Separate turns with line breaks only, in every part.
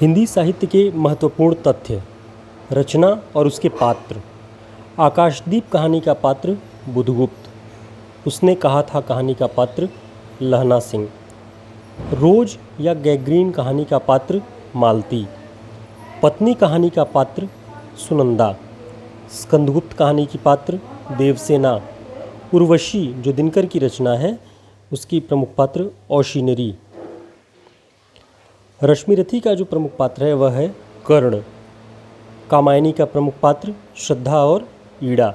हिंदी साहित्य के महत्वपूर्ण तथ्य, रचना और उसके पात्र। आकाशदीप कहानी का पात्र बुधगुप्त। उसने कहा था कहानी का पात्र लहना सिंह। रोज या गैग्रीन कहानी का पात्र मालती। पत्नी कहानी का पात्र सुनंदा। स्कंदगुप्त कहानी की पात्र देवसेना। उर्वशी जो दिनकर की रचना है उसकी प्रमुख पात्र औशिनेरी। रश्मिरथी का जो प्रमुख पात्र है वह है कर्ण। कामायनी का प्रमुख पात्र श्रद्धा और ईड़ा।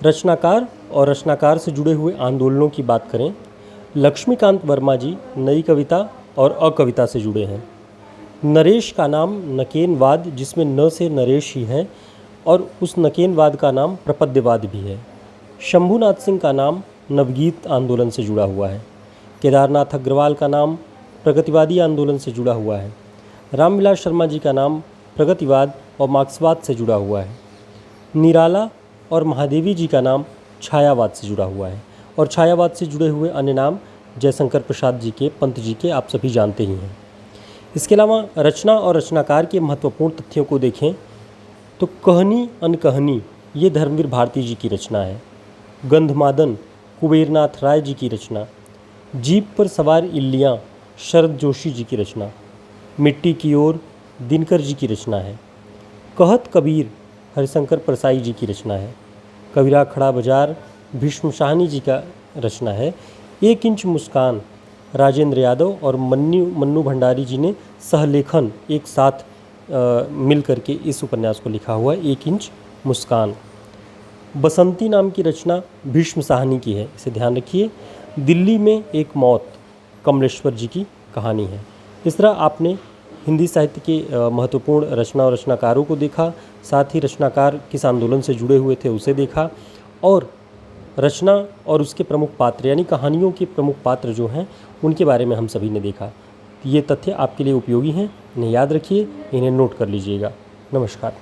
रचनाकार और रचनाकार से जुड़े हुए आंदोलनों की बात करें, लक्ष्मीकांत वर्मा जी नई कविता और अकविता से जुड़े हैं। नरेश का नाम नकेनवाद, जिसमें न से नरेश ही है, और उस नकेनवाद का नाम प्रपद्यवाद भी है। शंभुनाथ सिंह का नाम नवगीत आंदोलन से जुड़ा हुआ है। केदारनाथ अग्रवाल का नाम प्रगतिवादी आंदोलन से जुड़ा हुआ है। रामविलास शर्मा जी का नाम प्रगतिवाद और मार्क्सवाद से जुड़ा हुआ है। निराला और महादेवी जी का नाम छायावाद से जुड़ा हुआ है, और छायावाद से जुड़े हुए अन्य नाम जयशंकर प्रसाद जी के, पंत जी के आप सभी जानते ही हैं। इसके अलावा रचना और रचनाकार के महत्वपूर्ण तथ्यों को देखें तो कहनी अनकहनी ये धर्मवीर भारती जी की रचना है। गंधमादन कुबेरनाथ राय जी की रचना। जीप पर सवार इल्लियाँ शरद जोशी जी की रचना। मिट्टी की ओर दिनकर जी की रचना है। कहत कबीर हरिशंकर परसाई जी की रचना है। कबीरा खड़ा बाजार भीष्म शाहनी जी का रचना है। 1 इंच मुस्कान राजेंद्र यादव और मन्नू भंडारी जी ने सहलेखन एक साथ मिल करके इस उपन्यास को लिखा हुआ है, 1 इंच मुस्कान। बसंती नाम की रचना भीष्म साहनी की है, इसे ध्यान रखिए। दिल्ली में एक मौत कमलेश्वर जी की कहानी है। इस तरह आपने हिंदी साहित्य के महत्वपूर्ण रचना और रचनाकारों को देखा, साथ ही रचनाकार किस आंदोलन से जुड़े हुए थे उसे देखा, और रचना और उसके प्रमुख पात्र यानी कहानियों के प्रमुख पात्र जो हैं उनके बारे में हम सभी ने देखा। ये तथ्य आपके लिए उपयोगी हैं, इन्हें याद रखिए, इन्हें नोट कर लीजिएगा। नमस्कार।